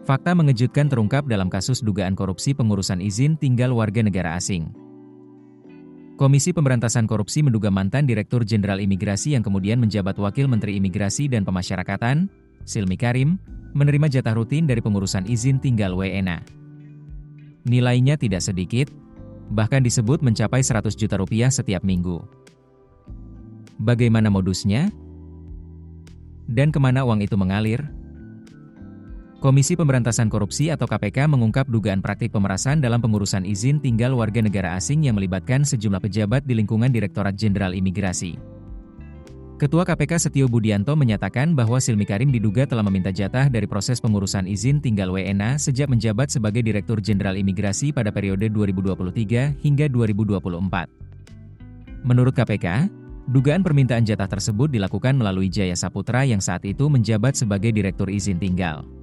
Fakta mengejutkan terungkap dalam kasus dugaan korupsi pengurusan izin tinggal warga negara asing. Komisi Pemberantasan Korupsi menduga mantan Direktur Jenderal Imigrasi yang kemudian menjabat Wakil Menteri Imigrasi dan Pemasyarakatan, Silmi Karim, menerima jatah rutin dari pengurusan izin tinggal WNA. Nilainya tidak sedikit, bahkan disebut mencapai 100 juta rupiah setiap minggu. Bagaimana modusnya? Dan kemana uang itu mengalir? Komisi Pemberantasan Korupsi atau KPK mengungkap dugaan praktik pemerasan dalam pengurusan izin tinggal warga negara asing yang melibatkan sejumlah pejabat di lingkungan Direktorat Jenderal Imigrasi. Ketua KPK Setio Budianto menyatakan bahwa Silmi Karim diduga telah meminta jatah dari proses pengurusan izin tinggal WNA sejak menjabat sebagai Direktur Jenderal Imigrasi pada periode 2023 hingga 2024. Menurut KPK, dugaan permintaan jatah tersebut dilakukan melalui Jaya Saputra yang saat itu menjabat sebagai Direktur Izin Tinggal.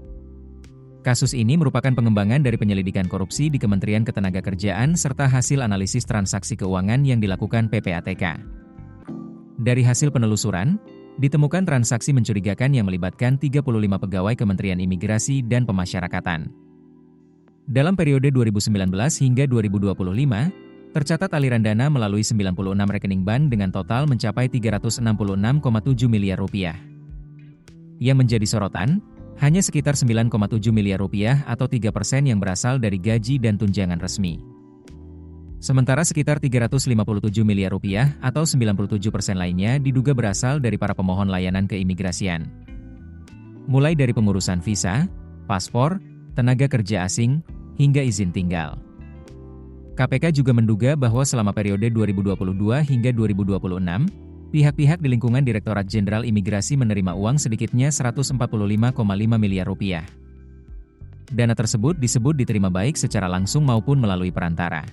Kasus ini merupakan pengembangan dari penyelidikan korupsi di Kementerian Ketenagakerjaan serta hasil analisis transaksi keuangan yang dilakukan PPATK. Dari hasil penelusuran, ditemukan transaksi mencurigakan yang melibatkan 35 pegawai Kementerian Imigrasi dan Pemasyarakatan. Dalam periode 2019 hingga 2025, tercatat aliran dana melalui 96 rekening bank dengan total mencapai 366,7 miliar rupiah. Yang menjadi sorotan, hanya sekitar 9,7 miliar rupiah atau 3% yang berasal dari gaji dan tunjangan resmi. Sementara sekitar 357 miliar rupiah atau 97% lainnya diduga berasal dari para pemohon layanan keimigrasian. Mulai dari pengurusan visa, paspor, tenaga kerja asing, hingga izin tinggal. KPK juga menduga bahwa selama periode 2022 hingga 2026, pihak-pihak di lingkungan Direktorat Jenderal Imigrasi menerima uang sedikitnya 145,5 miliar rupiah. Dana tersebut disebut diterima baik secara langsung maupun melalui perantara.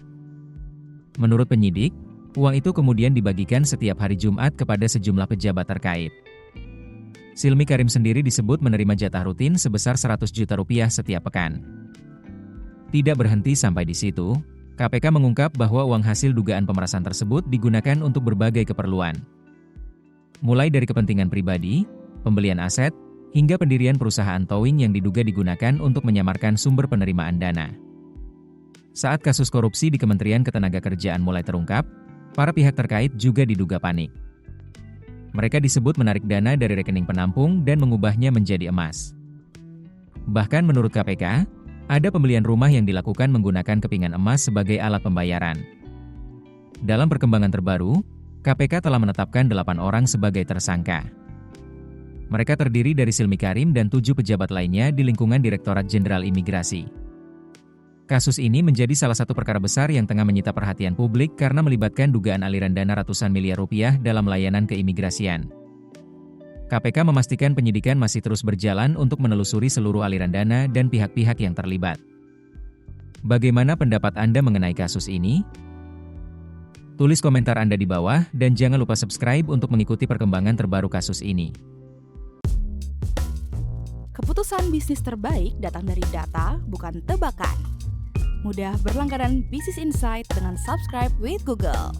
Menurut penyidik, uang itu kemudian dibagikan setiap hari Jumat kepada sejumlah pejabat terkait. Silmi Karim sendiri disebut menerima jatah rutin sebesar 100 juta rupiah setiap pekan. Tidak berhenti sampai di situ, KPK mengungkap bahwa uang hasil dugaan pemerasan tersebut digunakan untuk berbagai keperluan. Mulai dari kepentingan pribadi, pembelian aset, hingga pendirian perusahaan towing yang diduga digunakan untuk menyamarkan sumber penerimaan dana. Saat kasus korupsi di Kementerian Ketenagakerjaan mulai terungkap, para pihak terkait juga diduga panik. Mereka disebut menarik dana dari rekening penampung dan mengubahnya menjadi emas. Bahkan menurut KPK, ada pembelian rumah yang dilakukan menggunakan kepingan emas sebagai alat pembayaran. Dalam perkembangan terbaru, KPK telah menetapkan 8 orang sebagai tersangka. Mereka terdiri dari Silmi Karim dan 7 pejabat lainnya di lingkungan Direktorat Jenderal Imigrasi. Kasus ini menjadi salah satu perkara besar yang tengah menyita perhatian publik karena melibatkan dugaan aliran dana ratusan miliar rupiah dalam layanan keimigrasian. KPK memastikan penyidikan masih terus berjalan untuk menelusuri seluruh aliran dana dan pihak-pihak yang terlibat. Bagaimana pendapat Anda mengenai kasus ini? Tulis komentar Anda di bawah dan jangan lupa subscribe untuk mengikuti perkembangan terbaru kasus ini. Keputusan bisnis terbaik datang dari data, bukan tebakan. Mudah berlangganan Business Insight dengan subscribe with Google.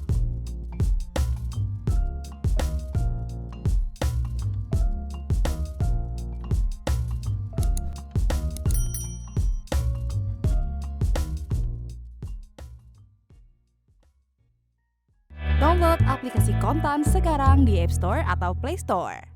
Download aplikasi Kontan sekarang di App Store atau Play Store.